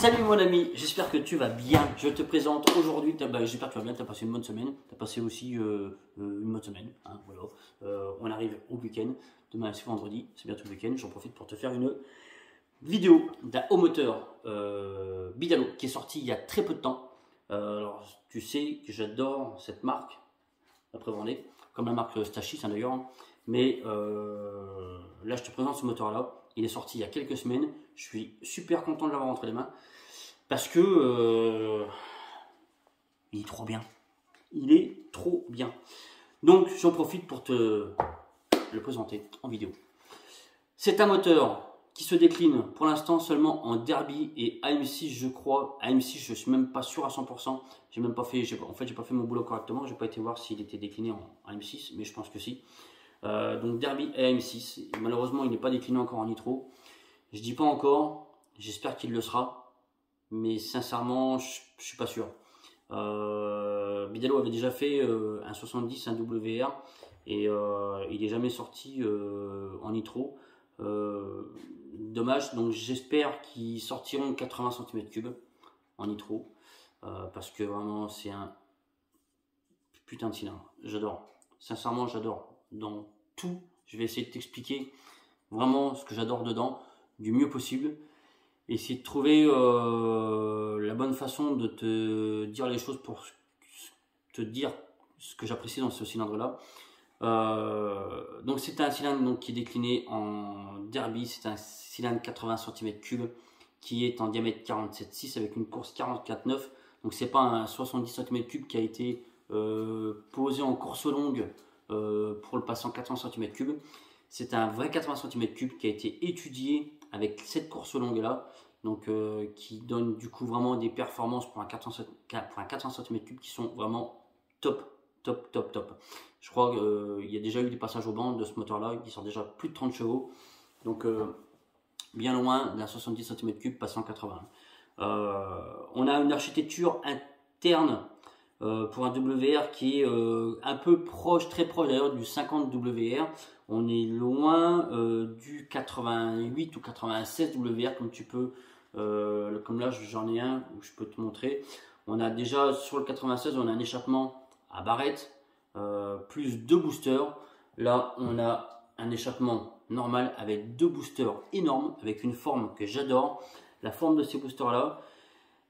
Salut mon ami, j'espère que tu vas bien. Je te présente aujourd'hui, j'espère que tu vas bien, tu as passé une bonne semaine, tu as passé aussi une bonne semaine. Hein, voilà. On arrive au week-end, demain c'est vendredi, c'est bientôt le week-end. J'en profite pour te faire une vidéo d'un haut moteur Bidalo qui est sorti il y a très peu de temps. Alors tu sais que j'adore cette marque, après Vendée, comme la marque Stachys hein, d'ailleurs. Mais là je te présente ce moteur là. Il est sorti il y a quelques semaines. Je suis super content de l'avoir entre les mains parce que il est trop bien. Il est trop bien. Donc j'en profite pour te le présenter en vidéo. C'est un moteur qui se décline pour l'instant seulement en Derby et AM6 je crois. AM6 je suis même pas sûr à 100%. J'ai même pas fait, en fait j'ai pas fait mon boulot correctement. J'ai pas été voir s'il était décliné en AM6, mais je pense que si. Donc Derby et AM6. Malheureusement il n'est pas décliné encore en nitro. Je dis pas encore, j'espère qu'il le sera, mais sincèrement, je suis pas sûr. Bidalo avait déjà fait un 70, un WR, et il n'est jamais sorti en nitro. Dommage, donc j'espère qu'ils sortiront 80 cm3 en nitro, parce que vraiment c'est un putain de cylindre. J'adore, sincèrement j'adore. Dans tout, je vais essayer de t'expliquer vraiment ce que j'adore dedans du mieux possible, essayer de trouver la bonne façon de te dire les choses pour te dire ce que j'apprécie dans ce cylindre là. Donc c'est un cylindre donc, qui est décliné en Derby, c'est un cylindre 80 cm3 qui est en diamètre 47,6 avec une course 44,9, donc c'est pas un 70 cm3 qui a été posé en course longue pour le passer en 80 cm3. C'est un vrai 80 cm3 qui a été étudié avec cette course longue là, donc qui donne du coup vraiment des performances pour un 400 cm3 qui sont vraiment top. Je crois qu'il y a déjà eu des passages au banc de ce moteur là qui sort déjà plus de 30 chevaux, donc bien loin d'un 70 cm3 passant 80. On a une architecture interne pour un WR qui est un peu proche, très proche d'ailleurs du 50 WR. On est loin du 88 ou 96 WR comme tu peux, comme là j'en ai un où je peux te montrer. On a déjà sur le 96, on a un échappement à barrette plus deux boosters. Là on a un échappement normal avec deux boosters énormes avec une forme que j'adore. La forme de ces boosters là,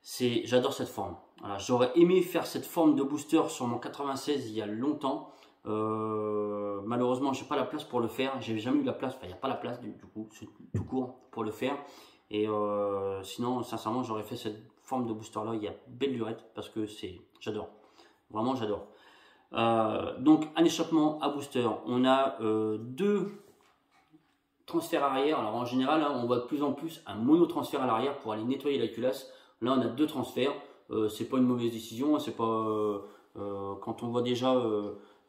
j'adore cette forme. Voilà, j'aurais aimé faire cette forme de booster sur mon 96 il y a longtemps. Malheureusement, j'ai pas la place pour le faire. J'ai jamais eu la place. Enfin, il n'y a pas la place du coup, tout court pour le faire. Et sinon, sincèrement, j'aurais fait cette forme de booster là. Il y a belle lurette parce que j'adore. Vraiment, j'adore. Donc, un échappement à booster. On a deux transferts arrière. Alors en général, hein, on voit de plus en plus un monotransfert à l'arrière pour aller nettoyer la culasse. Là, on a deux transferts. C'est pas une mauvaise décision. C'est pas quand on voit déjà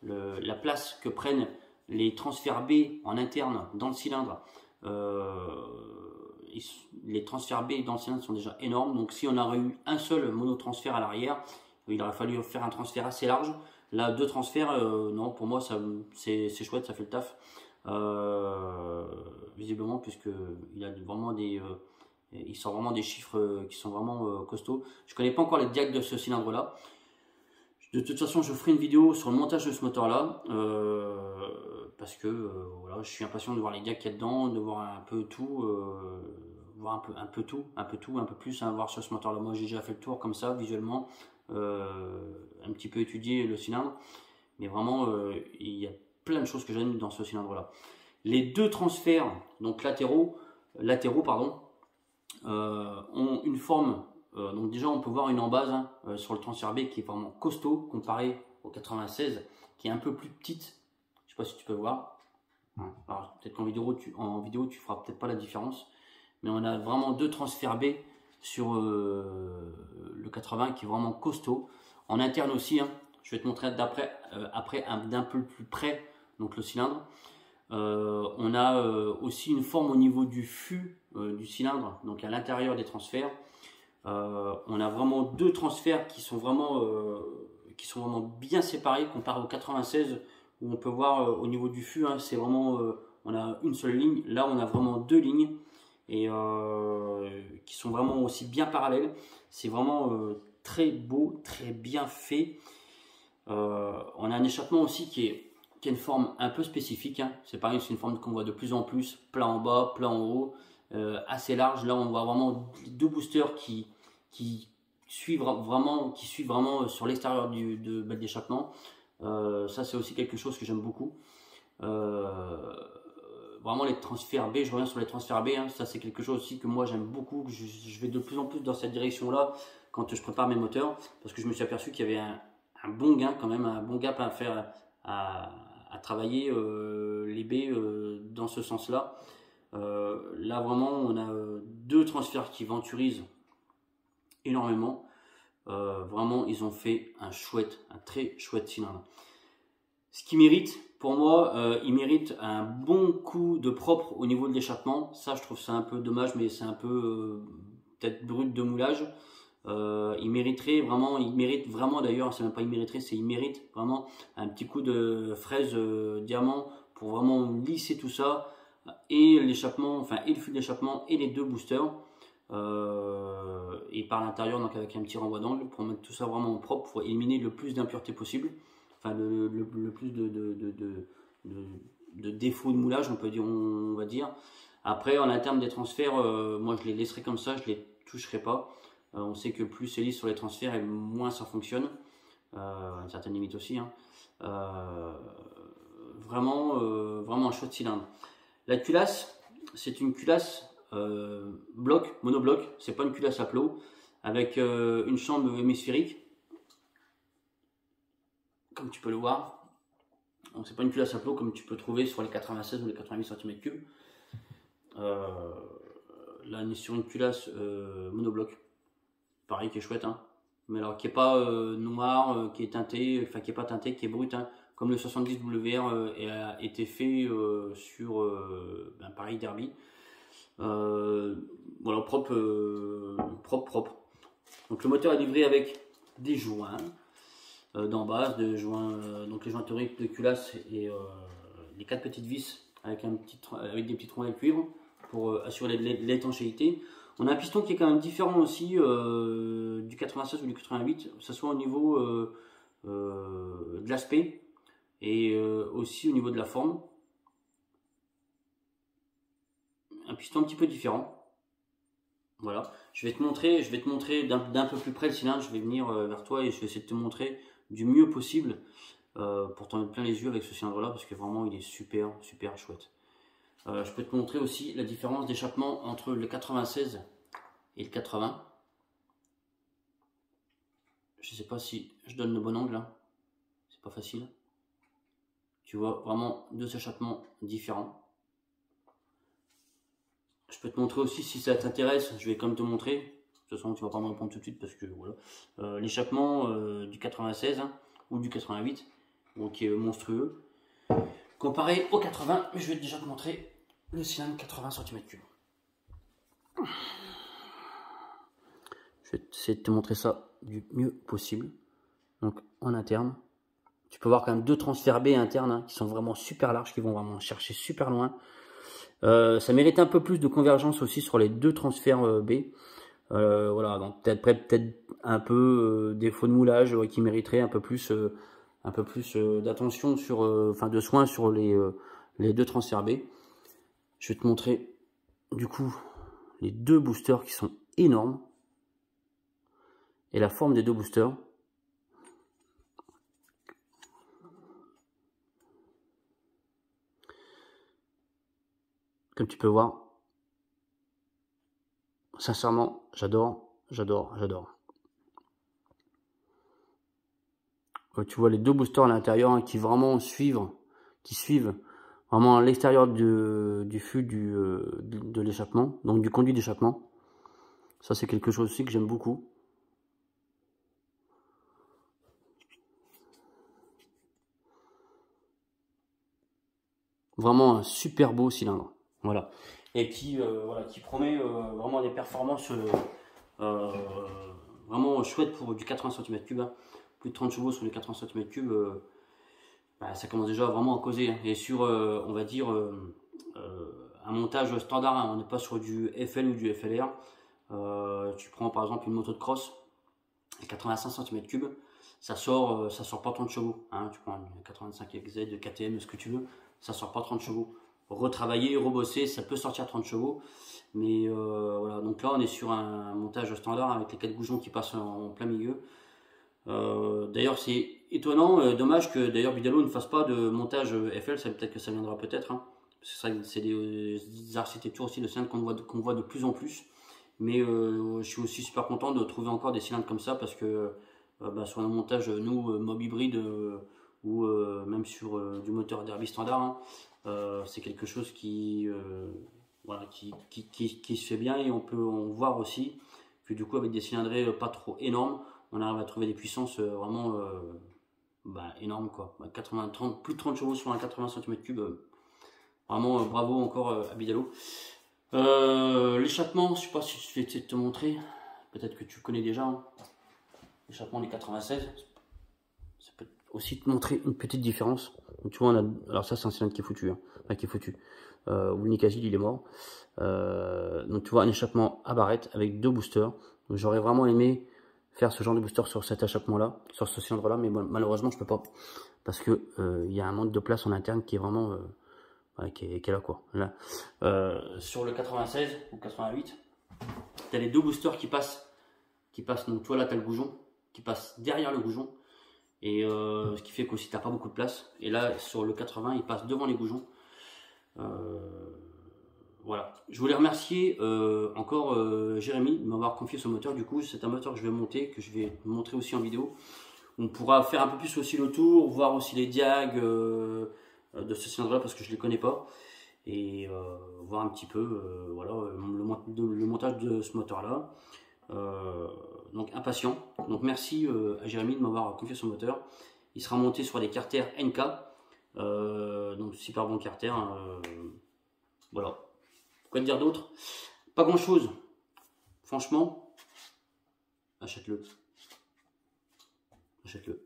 la place que prennent les transferts B en interne dans le cylindre. Les transferts B dans le cylindre sont déjà énormes. Donc si on aurait eu un seul monotransfert à l'arrière, il aurait fallu faire un transfert assez large. Là, deux transferts, non, pour moi, c'est chouette, ça fait le taf. Visiblement, puisqu'il a vraiment il sort vraiment des chiffres qui sont vraiment costauds. Je connais pas encore les diags de ce cylindre là. De toute façon, je ferai une vidéo sur le montage de ce moteur là parce que voilà, je suis impatient de voir les diags qu'il y a dedans, de voir un peu tout, voir un peu tout, un peu plus, hein, voir sur ce moteur là. Moi j'ai déjà fait le tour comme ça visuellement, un petit peu étudié le cylindre, mais vraiment il y a plein de choses que j'aime dans ce cylindre là. Les deux transferts donc latéraux pardon, ont une forme, donc déjà on peut voir une embase hein, sur le transfert B qui est vraiment costaud comparé au 96 qui est un peu plus petite. Je sais pas si tu peux voir. Alors peut-être qu'en vidéo tu feras peut-être pas la différence, mais on a vraiment deux transferts B sur le 80 qui est vraiment costaud. En interne aussi, hein, je vais te montrer après d'un peu plus près donc le cylindre. On a aussi une forme au niveau du fût du cylindre, donc à l'intérieur des transferts. On a vraiment deux transferts qui sont vraiment bien séparés comparé au 96 où on peut voir au niveau du fût, hein, c'est vraiment on a une seule ligne. Là on a vraiment deux lignes et qui sont vraiment aussi bien parallèles. C'est vraiment très beau, très bien fait. On a un échappement aussi qui a une forme un peu spécifique, hein. C'est pareil, c'est une forme qu'on voit de plus en plus, plat en bas, plat en haut, assez large. Là on voit vraiment deux boosters qui suivent vraiment sur l'extérieur de belle d'échappement. Ça c'est aussi quelque chose que j'aime beaucoup. Vraiment les transferts B, je reviens sur les transferts B, hein. Ça c'est quelque chose aussi que moi j'aime beaucoup, que je vais de plus en plus dans cette direction là quand je prépare mes moteurs, parce que je me suis aperçu qu'il y avait un bon gain quand même, un bon gap à faire, à travailler les B dans ce sens là. Là vraiment on a deux transferts qui venturisent énormément. Vraiment ils ont fait un très chouette cylindre. Ce qui mérite, pour moi, il mérite un bon coup de propre au niveau de l'échappement. Ça, je trouve ça un peu dommage, mais c'est un peu peut-être brut de moulage. Il mérite vraiment d'ailleurs, c'est même pas il mériterait, c'est il mérite vraiment un petit coup de fraise diamant pour vraiment lisser tout ça, et l'échappement, enfin et le fil d'échappement et les deux boosters. Et par l'intérieur, donc avec un petit renvoi d'angle pour mettre tout ça vraiment propre, pour éliminer le plus d'impuretés possible. Enfin le plus de défauts de moulage, on va dire. Après en termes des transferts, moi je les laisserai comme ça, je les toucherai pas. On sait que plus c'est lisse sur les transferts et moins ça fonctionne, à une certaine limite aussi, hein. Vraiment un chouette cylindre. La culasse, c'est une culasse monobloc, c'est pas une culasse à plot, avec une chambre hémisphérique, comme tu peux le voir. Donc c'est pas une culasse à plot comme tu peux trouver sur les 96 ou les 88 cm3. Là on est sur une culasse monobloc, pareil, qui est chouette, hein. Mais alors qui est pas noir, qui est teinté, enfin qui est pas teinté, qui est brut, hein, comme le 70 WR a été fait sur pareil Derby. Voilà, propre. Donc le moteur est livré avec des joints d'en base, donc les jointeries de culasse et les 4 petites vis avec des petits troncs de cuivre pour assurer l'étanchéité. On a un piston qui est quand même différent aussi du 96 ou du 88, que ce soit au niveau de l'aspect et aussi au niveau de la forme. Un piston un petit peu différent. Voilà, je vais te montrer d'un peu plus près le cylindre. Je vais venir vers toi et je vais essayer de te montrer du mieux possible pour t'en mettre plein les yeux avec ce cylindre là, parce que vraiment il est super chouette. Je peux te montrer aussi la différence d'échappement entre le 96 et le 80. Je sais pas si je donne le bon angle là, c'est pas facile. Tu vois vraiment deux échappements différents. Je peux te montrer aussi, si ça t'intéresse, je vais quand même te montrer. De toute façon, tu vas pas me répondre tout de suite parce que voilà. L'échappement du 96 hein, ou du 88, donc qui est monstrueux. Comparé au 80, mais je vais déjà te montrer le cylindre 80 cm3. Je vais essayer de te montrer ça du mieux possible. Donc en interne, tu peux voir quand même deux transferts B internes hein, qui sont vraiment super larges, qui vont vraiment chercher super loin. Ça mérite un peu plus de convergence aussi sur les deux transferts B. Voilà, donc peut-être un peu défaut de moulage qui mériterait un peu plus d'attention sur, enfin de soin sur les deux transferts B. Je vais te montrer du coup les deux boosters qui sont énormes et la forme des deux boosters. Comme tu peux voir, sincèrement, j'adore. Tu vois les deux boosters à l'intérieur hein, qui suivent vraiment à l'extérieur du fût de l'échappement, donc du conduit d'échappement. Ça c'est quelque chose aussi que j'aime beaucoup. Vraiment un super beau cylindre. Voilà. Et qui promet vraiment des performances vraiment chouettes pour du 80 cm3. Hein. Plus de 30 chevaux sur les 80 cm3. Ça commence déjà vraiment à causer. Hein. Et sur, on va dire, un montage standard, hein. On n'est pas sur du FL ou du FLR. Tu prends par exemple une moto de cross, 85 cm3, ça sort pas 30 chevaux. Hein. Tu prends une 85 XZ, de KTM, ce que tu veux, ça sort pas 30 chevaux. Retravailler, rebosser, ça peut sortir 30 chevaux. Mais voilà, donc là on est sur un montage standard avec les 4 goujons qui passent en plein milieu. D'ailleurs c'est étonnant, dommage que d'ailleurs Bidalo ne fasse pas de montage FL, peut-être que ça viendra peut-être. Hein. C'est des architectures aussi de cylindres qu'on voit de plus en plus. Mais je suis aussi super content de trouver encore des cylindres comme ça parce que sur un montage, nous, mob hybride ou même sur du moteur Derby standard, hein, c'est quelque chose voilà, qui se fait bien et on peut voir aussi que du coup avec des cylindrées pas trop énormes, on arrive à trouver des puissances vraiment énormes quoi. 30, plus de 30 chevaux sur un 80 cm3, vraiment bravo encore à Bidalo. L'échappement, je sais pas si je vais essayer de te montrer, peut-être que tu connais déjà, hein. L'échappement des 96, ça peut aussi te montrer une petite différence. Donc, tu vois, alors ça c'est un cylindre qui est foutu, hein. Enfin, qui est foutu. Où le Nicasil il est mort. Donc tu vois un échappement à barrette avec 2 boosters. J'aurais vraiment aimé faire ce genre de booster sur cet échappement là, sur ce cylindre là, mais malheureusement je peux pas parce que il y a un manque de place en interne qui est vraiment qui est là quoi. Là, sur le 96 ou 88, tu as les 2 boosters qui passent. Donc tu vois là tu as le goujon qui passe derrière le goujon. Et ce qui fait qu'aussi tu n'as pas beaucoup de place. Et là sur le 80 il passe devant les goujons. Voilà. Je voulais remercier encore Jérémy de m'avoir confié ce moteur. Du coup c'est un moteur que je vais monter, que je vais montrer aussi en vidéo. On pourra faire un peu plus aussi le tour, voir aussi les diags de ce cylindre là parce que je les connais pas. Et voir un petit peu voilà, le montage de ce moteur là. Donc impatient. Donc merci à Jérémy de m'avoir confié son moteur. Il sera monté sur des carters NK. Donc super bon carter. Voilà. Quoi te dire d'autre? Pas grand chose. Franchement, achète-le. Achète-le.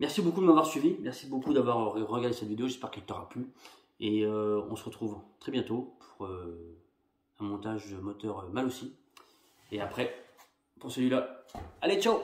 Merci beaucoup de m'avoir suivi. Merci beaucoup d'avoir regardé cette vidéo. J'espère qu'elle t'aura plu. Et on se retrouve très bientôt pour un montage moteur mal aussi. Et après, pour celui-là, allez, ciao!